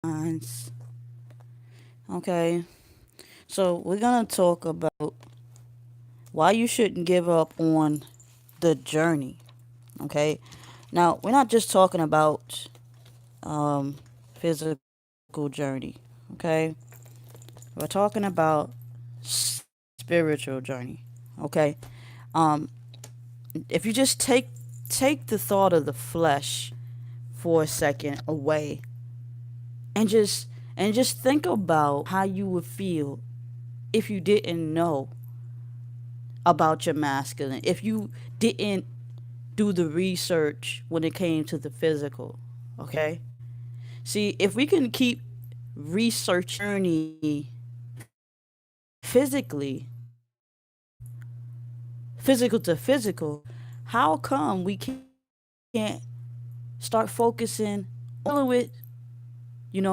minds. Okay, so we're gonna talk about why you shouldn't give up on the journey. Okay, now we're not just talking about physical journey. Okay, we're talking about spiritual journey. Okay, um, if you just take the thought of the flesh for a second away and just think about how you would feel if you didn't know about your masculine, if you didn't do the research when it came to the physical. Okay, see, if we can keep research journey physically, physical to physical, how come we can't start focusing on with,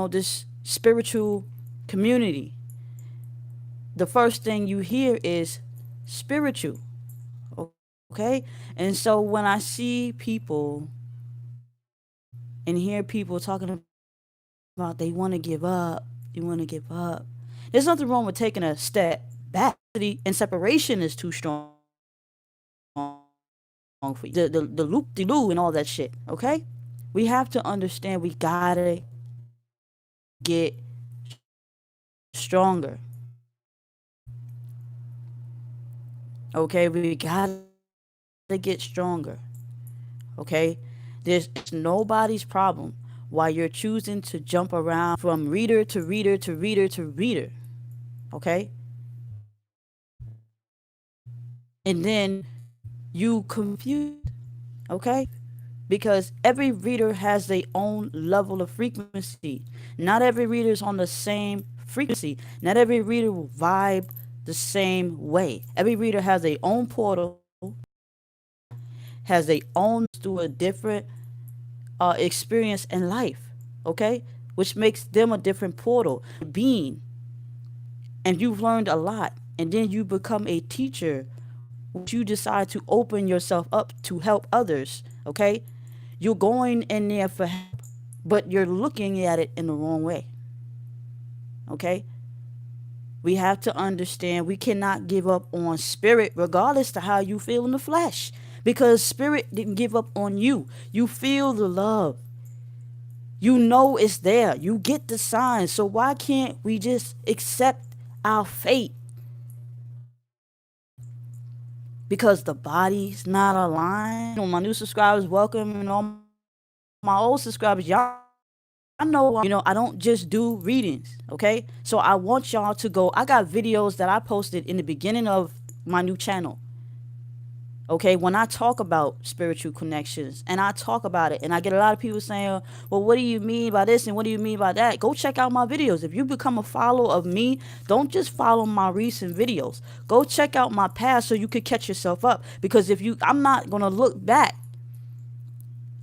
this spiritual community? The first thing you hear is spiritual. Okay, and so when I see people and hear people talking about they want to give up, you want to give up, there's nothing wrong with taking a step back. And separation is too strong for you. The loop de loo and all that shit. Okay, we have to understand we gotta get stronger. Okay, we gotta get stronger. Okay, it's nobody's problem while you're choosing to jump around from reader to reader to reader to reader. Okay, and then you confused. Okay, because every reader has their own level of frequency. Not every reader is on the same frequency. Not every reader will vibe the same way. Every reader has their own portal, has their own through a different experience in life. Okay, which makes them a different portal being. And you've learned a lot, and then you become a teacher, which you decide to open yourself up to help others. Okay, you're going in there for help, but you're looking at it in the wrong way. Okay, we have to understand we cannot give up on spirit regardless to how you feel in the flesh, because spirit didn't give up on you. You feel the love, you know it's there, you get the signs. So why can't we just accept our fate? Because the body's not aligned. My new subscribers, welcome, and all my old subscribers, y'all know who I am. I don't just do readings, okay? So I want y'all to go. I got videos that I posted in the beginning of my new channel. Okay, when I talk about spiritual connections and I talk about it, and I get a lot of people saying, well, what do you mean by this and what do you mean by that? Go check out my videos. If you become a follower of me, don't just follow my recent videos. Go check out my past so you could catch yourself up. Because I'm not going to look back.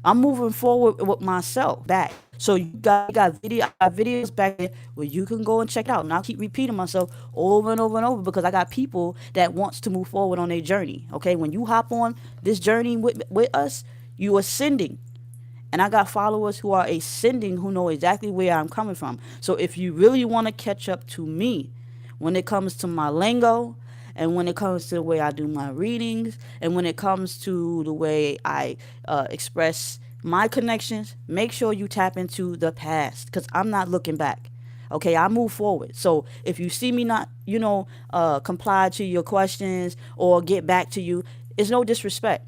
I'm moving forward with myself back. So I got videos back there where you can go and check it out. And I'll keep repeating myself over and over and over because I got people that wants to move forward on their journey. Okay, when you hop on this journey with us, you ascending. And I got followers who are ascending who know exactly where I'm coming from. So if you really want to catch up to me when it comes to my lingo, and when it comes to the way I do my readings, and when it comes to the way I express my connections, make sure you tap into the past because I'm not looking back. Okay, I move forward. So if you see me not, comply to your questions or get back to you, it's no disrespect,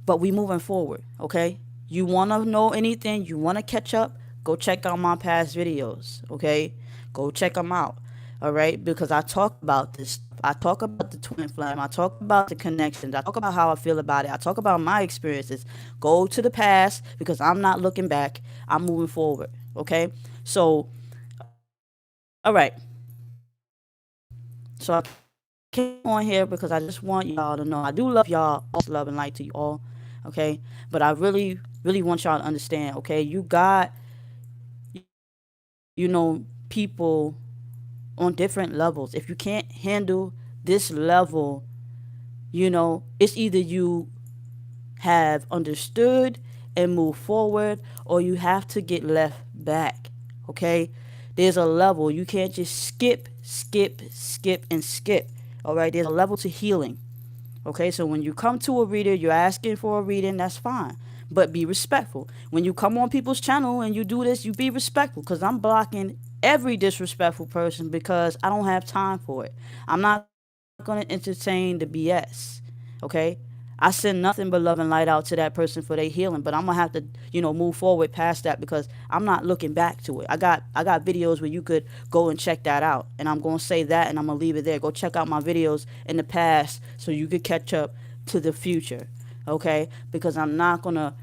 but we moving forward. Okay, you want to know anything, you want to catch up, go check out my past videos. Okay, go check them out. All right, because I talk about this. I talk about the twin flame. I talk about the connections. I talk about how I feel about it. I talk about my experiences. Go to the past because I'm not looking back. I'm moving forward. Okay, so all right. So I came on here because I just want y'all to know I do love y'all. Love and light to you all. Okay, but I really, really want y'all to understand. Okay, you got, people on different levels. If you can't handle this level, it's either you have understood and move forward, or you have to get left back. Okay? There's a level. You can't just skip, and skip. All right? There's a level to healing. Okay? So when you come to a reader, you're asking for a reading, that's fine. But be respectful. When you come on people's channel and you do this, you be respectful because I'm blocking every disrespectful person because I don't have time for it. I'm not going to entertain the BS. Okay? I send nothing but love and light out to that person for their healing, but I'm gonna have to, move forward past that because I'm not looking back to it. I got videos where you could go and check that out, and I'm gonna say that, and I'm gonna leave it there. Go check out my videos in the past so you could catch up to the future, okay? Because I'm not gonna,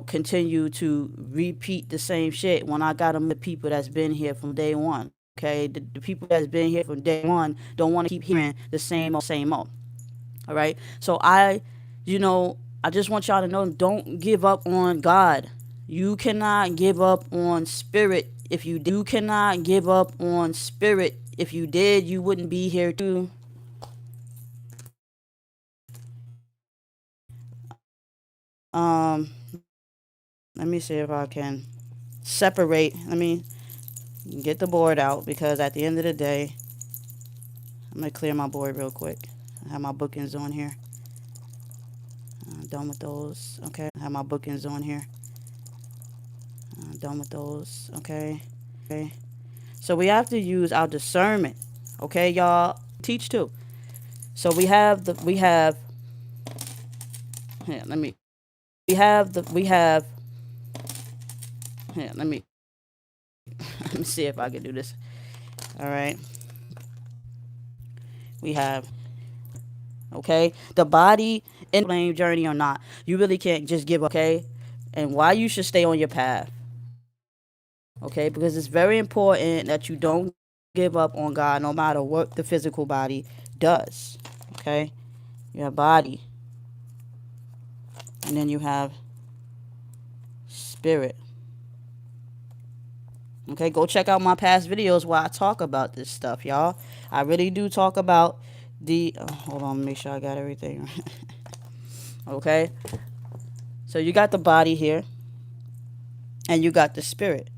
continue to repeat the same shit when I got them the people that's been here from day one. Okay, the people that's been here from day one don't want to keep hearing the same old. All right. So I just want y'all to know, don't give up on God. You cannot give up on spirit. If you did, you cannot give up on spirit. If you did, you wouldn't be here too. Um, Let me see if I can separate. Let me get the board out because at the end of the day, I'm gonna clear my board real quick. I have my bookings on here. Done with those. Okay. I have my bookings on here. Done with those. Okay. Okay. So we have to use our discernment. Okay, y'all. Teach too. So we have here, let me we have here, let me let me see if I can do this. All right. We have okay, the body in the flame journey or not. You really can't just give up, okay? And why you should stay on your path. Okay? Because it's very important that you don't give up on God no matter what the physical body does. Okay? You have body. And then you have spirit. Okay, go check out my past videos where I talk about this stuff, y'all. I really do talk about hold on, make sure I got everything. Okay? So you got the body here and you got the spirit.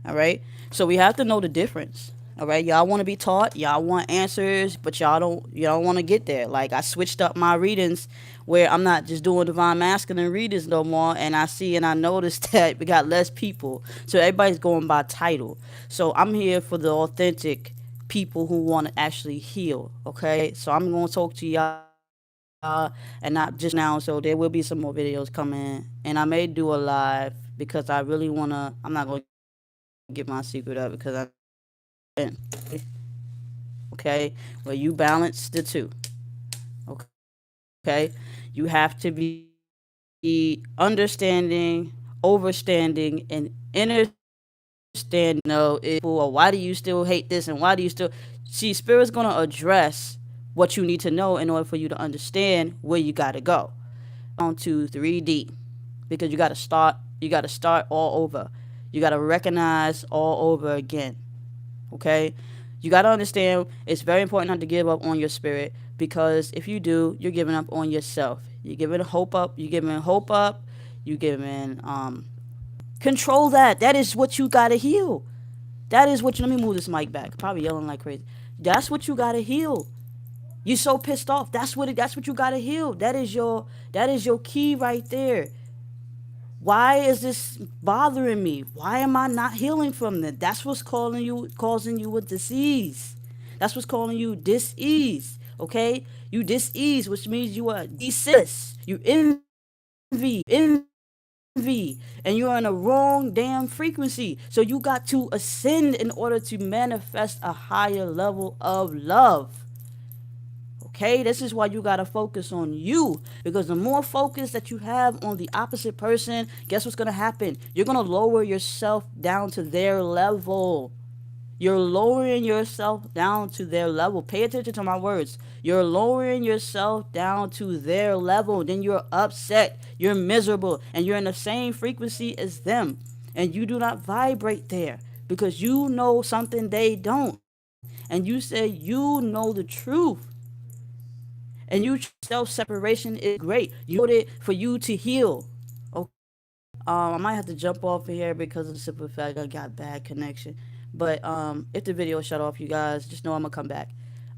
All right? So we have to know the difference. All right? Y'all want to be taught, y'all want answers, but y'all want to get there. Like I switched up my readings where I'm not just doing divine masculine readings no more, and I noticed that we got less people. So everybody's going by title. So I'm here for the authentic people who want to actually heal, okay? So I'm going to talk to y'all and not just now, so there will be some more videos coming, and I may do a live because I really want to. I'm not going to get my secret up because okay, well, you balance the two. Okay, you have to be understanding, overstanding, and understanding. Or why do you still hate this, and why do you still see? Spirit's gonna address what you need to know in order for you to understand where you gotta go. On to 3D, because you gotta start. You gotta start all over. You gotta recognize all over again. Okay, you gotta understand. It's very important not to give up on your spirit, because if you do, you're giving up on yourself. You're giving hope up. You're giving hope up. You're giving control that. That is what you gotta heal. That is what you. Let me move this mic back. Probably yelling like crazy. That's what you gotta heal. You so pissed off. That's what you gotta heal. That is your key right there. Why is this bothering me? Why am I not healing from this? That's what's causing you a disease. That's what's calling you dis-ease. Okay? You dis-ease, which means you are desist. You envy, and you're in a wrong damn frequency. So you got to ascend in order to manifest a higher level of love. Okay, this is why you gotta focus on you, because the more focus that you have on the opposite person, guess what's gonna happen? You're gonna lower yourself down to their level. You're lowering yourself down to their level. Pay attention to my words. You're lowering yourself down to their level. Then you're upset, you're miserable, and you're in the same frequency as them. And you do not vibrate there because you know something they don't. And you say you know the truth. And you self-separation is great. You know it for you to heal. I might have to jump off of here because of the simple fact I got bad connection. But if the video shut off, you guys just know I'm gonna come back.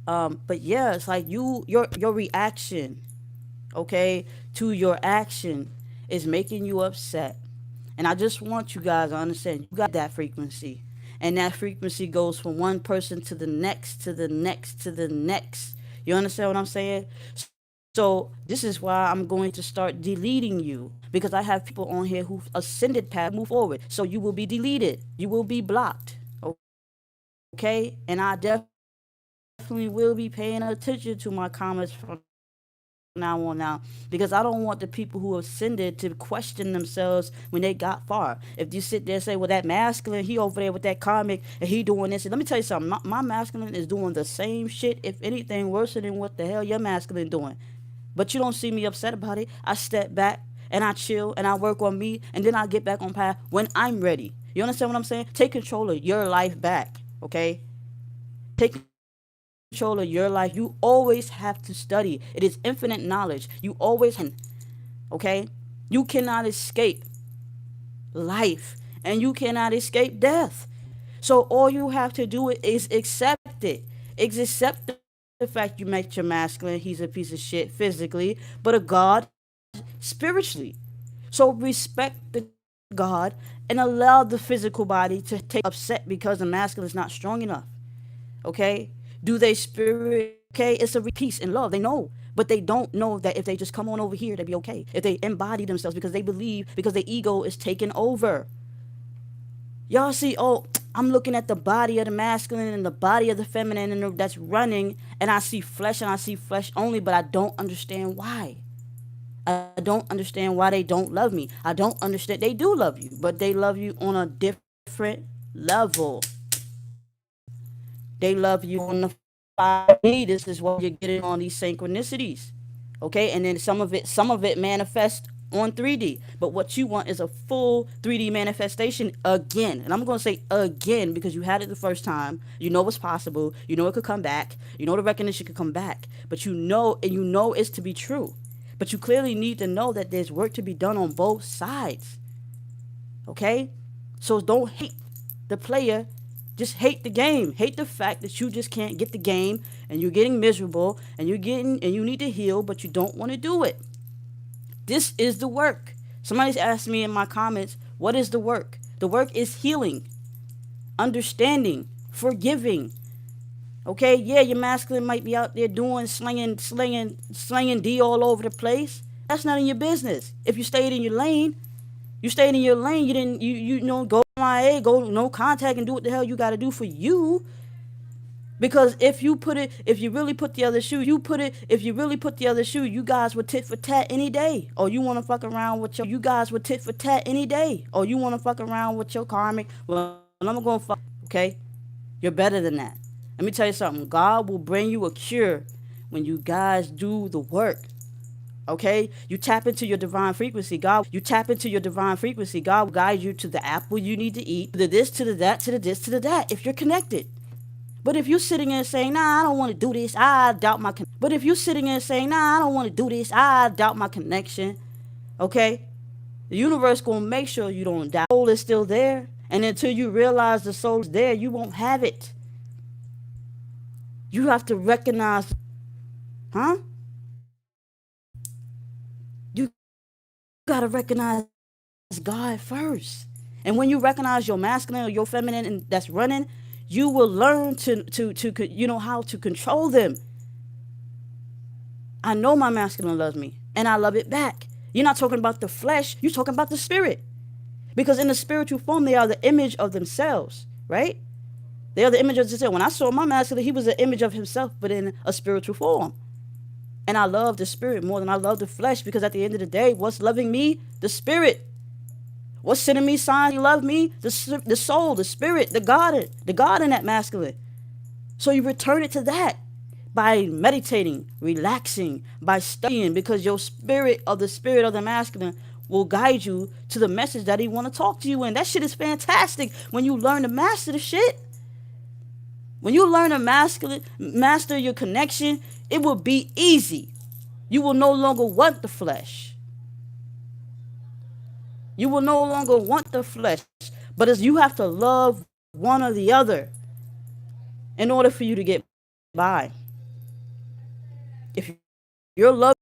But yeah, it's like your reaction, okay, to your action is making you upset. And I just want you guys to understand you got that frequency. And that frequency goes from one person to the next, to the next, to the next. You understand what I'm saying? So this is why I'm going to start deleting you. Because I have people on here who've ascended past move forward. So you will be deleted. You will be blocked. Okay? And I definitely will be paying attention to my comments from now on now. Because I don't want the people who ascended to question themselves when they got far. If you sit there and say, well, that masculine, he over there with that karmic and he doing this. And let me tell you something. My masculine is doing the same shit, if anything, worse than what the hell your masculine doing. But you don't see me upset about it. I step back and I chill and I work on me and then I get back on path when I'm ready. You understand what I'm saying? Take control of your life back, okay? Take control of your life. You always have to study. It is infinite knowledge. You always have to learn, okay? You cannot escape life and you cannot escape death. So all you have to do is accept it. Is accept the fact you met your masculine, he's a piece of shit physically, but a god spiritually. So respect the God and allow the physical body to take upset because the masculine is not strong enough. Okay? Do they spirit okay? It's a peace and love. They know. But they don't know that if they just come on over here, they'll be okay. If they embody themselves because they believe, because the ego is taking over. Y'all see, oh, I'm looking at the body of the masculine and the body of the feminine and that's running, and I see flesh only, but I don't understand why. I don't understand why they don't love me. I don't understand. They do love you, but they love you on a different level. They love you on the 5D. This is why you're getting on these synchronicities. Okay, and then some of it manifests on 3D. But what you want is a full 3D manifestation again. And I'm going to say again because you had it the first time. You know it's possible. You know it could come back. You know the recognition could come back. But you know it's to be true. But you clearly need to know that there's work to be done on both sides. Okay? So don't hate the player. Just hate the game. Hate the fact that you just can't get the game and you're getting miserable and you need to heal, but you don't want to do it. This is the work. Somebody's asked me in my comments, what is the work? The work is healing, understanding, forgiving. Okay, yeah, your masculine might be out there doing slinging D all over the place. That's none of your business. If you stayed in your lane, you stayed in your lane. You didn't you know go MIA, go no contact, and do what the hell you got to do for you. Because if you really put the other shoe, if you really put the other shoe, you guys would tit for tat any day. Or you want to fuck around with you guys would tit for tat any day. Or you want to fuck around with your karmic. Well, I'm going to fuck. Okay, you're better than that. Let me tell you something. God will bring you a cure when you guys do the work. Okay, you tap into your divine frequency. God will guide you to the apple you need to eat, to the this, to the that, to the this, to the that. If you're connected. But if you're sitting there saying, nah, I don't want to do this, I doubt my connection, okay? The universe gonna make sure you don't doubt. The soul is still there, and until you realize the soul is there, you won't have it. You have to recognize, huh? You gotta recognize God first. And when you recognize your masculine or your feminine and that's running, you will learn to how to control them. I know my masculine loves me, and I love it back. You're not talking about the flesh, you're talking about the spirit. Because in the spiritual form, they are the image of themselves, right? They are the image of themselves. When I saw my masculine, he was an image of himself, but in a spiritual form. And I love the spirit more than I love the flesh, because at the end of the day, what's loving me? The spirit. What's sending me signs? Love me? The soul, the spirit, the God in that masculine. So you return it to that by meditating, relaxing, by studying, because your spirit of the masculine will guide you to the message that he want to talk to you in. That shit is fantastic when you learn to master the shit. When you learn to master your connection, it will be easy. You will no longer want the flesh. You will no longer want the flesh, but as you have to love one or the other in order for you to get by. If you're loving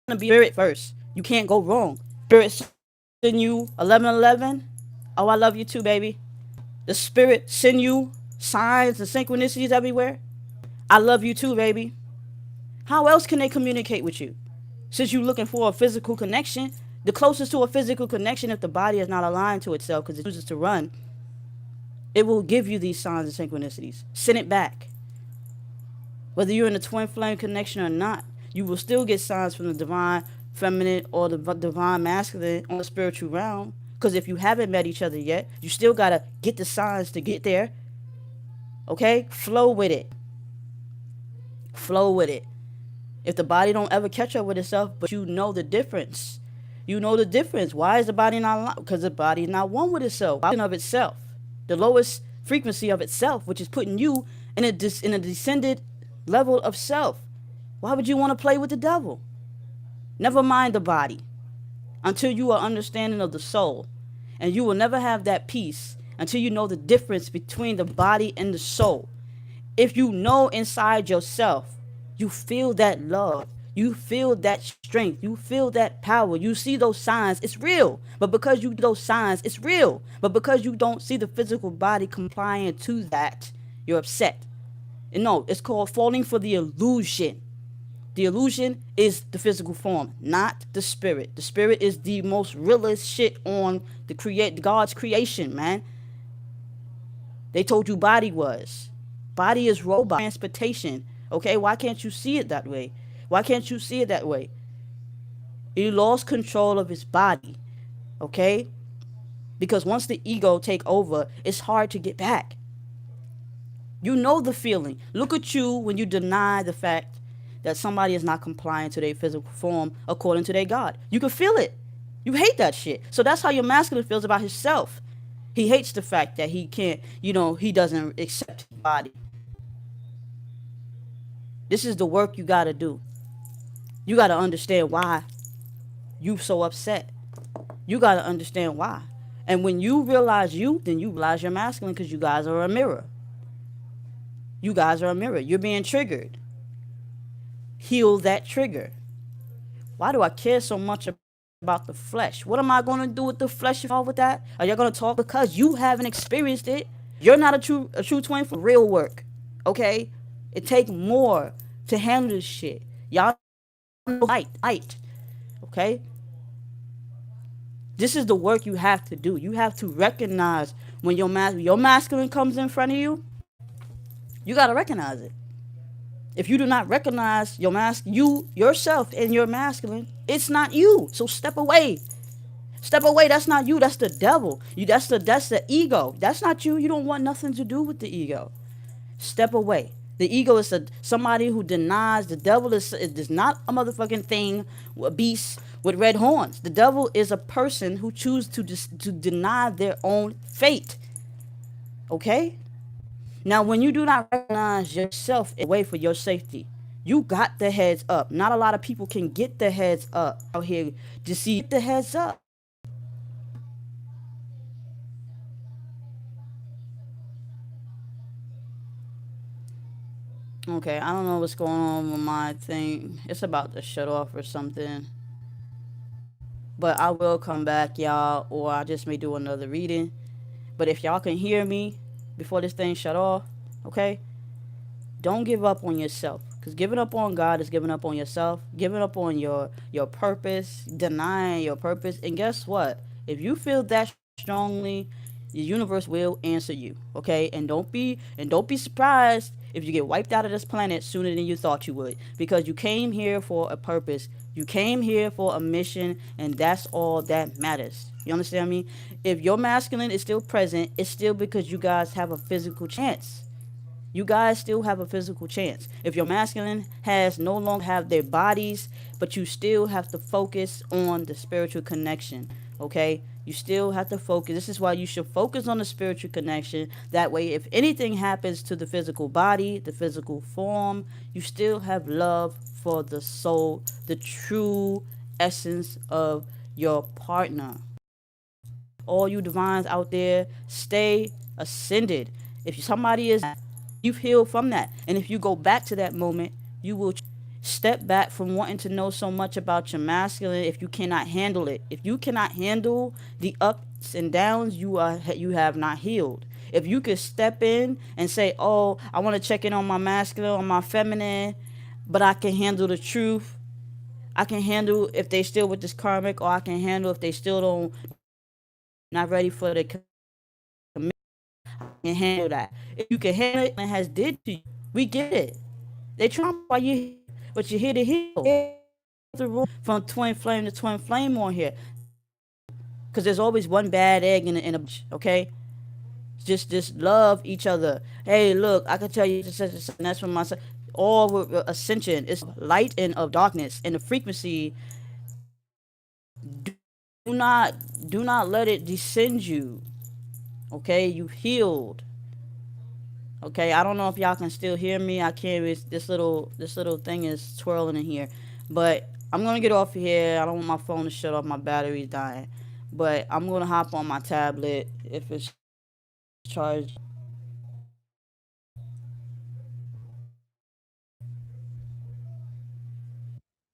to be spirit first, you can't go wrong. Spirit send you 1111. Oh, I love you too, baby. The spirit send you signs and synchronicities everywhere. I love you too, baby. How else can they communicate with you? Since you're looking for a physical connection, the closest to a physical connection, if the body is not aligned to itself because it chooses to run, it will give you these signs and synchronicities. Send it back. Whether you're in a twin flame connection or not, you will still get signs from the divine feminine or the divine masculine on the spiritual realm. Because if you haven't met each other yet, you still got to get the signs to get there. Okay? Flow with it. Flow with it. If the body don't ever catch up with itself, but you know the difference. You know the difference. Why is the body not? Because the body is not one with itself. Of itself. The lowest frequency of itself, which is putting you in a descended level of self. Why would you want to play with the devil? Never mind the body. Until you are understanding of the soul. And you will never have that peace until you know the difference between the body and the soul. If you know inside yourself, you feel that love. You feel that strength. You feel that power. You see those signs. It's real. But because you those signs, it's real. But because you don't see the physical body complying to that, you're upset. And no, it's called falling for the illusion. The illusion is the physical form, not the spirit. The spirit is the most realest shit on God's creation, man. They told you body was. Body is robot transportation. Okay, why can't you see it that way? Why can't you see it that way? He lost control of his body. Okay? Because once the ego take over, it's hard to get back. You know the feeling. Look at you when you deny the fact that somebody is not complying to their physical form according to their God. You can feel it. You hate that shit. So that's how your masculine feels about himself. He hates the fact that he can't, he doesn't accept his body. This is the work you got to do. You got to understand why you so upset. You got to understand why. And when you realize you, then you realize you're masculine because you guys are a mirror. You guys are a mirror. You're being triggered. Heal that trigger. Why do I care so much about the flesh? What am I going to do with the flesh involved with that? Are y'all going to talk because you haven't experienced it? You're not a true twin for real work. Okay? It take more to handle this shit. Y'all know light. Okay? This is the work you have to do. You have to recognize when your masculine comes in front of you. You got to recognize it. If you do not recognize you yourself and your masculine, it's not you. So step away. Step away. That's not you. That's the devil. That's the ego. That's not you. You don't want nothing to do with the ego. Step away. The ego is somebody who denies. The devil is not a motherfucking thing, a beast with red horns. The devil is a person who chooses to deny their own fate. Okay? Now, when you do not recognize yourself and wait for your safety, you got the heads up. Not a lot of people can get the heads up out here to see the heads up. Okay, I don't know what's going on with my thing. It's about to shut off or something. But I will come back, y'all, or I just may do another reading. But if y'all can hear me before this thing shut off, okay? Don't give up on yourself. Because giving up on God is giving up on yourself, giving up on your purpose, denying your purpose. And guess what? If you feel that strongly, the universe will answer you. Okay? And don't be surprised if you get wiped out of this planet sooner than you thought you would. Because you came here for a purpose. You came here for a mission, and that's all that matters. You understand me? If your masculine is still present, it's still because you guys have a physical chance. You guys still have a physical chance. If your masculine has no longer have their bodies, but you still have to focus on the spiritual connection, okay? You still have to focus. This is why you should focus on the spiritual connection. That way, if anything happens to the physical body, the physical form, you still have love for the soul, the true essence of your partner. All you divines out there, stay ascended. If somebody is, you've healed from that. And if you go back to that moment, you will step back from wanting to know so much about your masculine if you cannot handle it. If you cannot handle the ups and downs, you have not healed. If you could step in and say, "Oh, I want to check in on my masculine, on my feminine, but I can handle the truth. I can handle if they still with this karmic, or I can handle if they still don't not ready for the commitment. I can handle that. If you can handle it, and has did to you, we get it. They try while you, but you're here to heal. The room from twin flame to twin flame on here, because there's always one bad egg in a okay. Just love each other. Hey, look, I can tell you this, and that's from myself. All with ascension is light and of darkness, and the frequency. Do not do not let it descend you. Okay, you healed. Okay, I don't know if y'all can still hear me. I can't. This little thing is twirling in here, but I'm gonna get off of here. I don't want my phone to shut off. My battery's dying, but I'm gonna hop on my tablet if it's charged.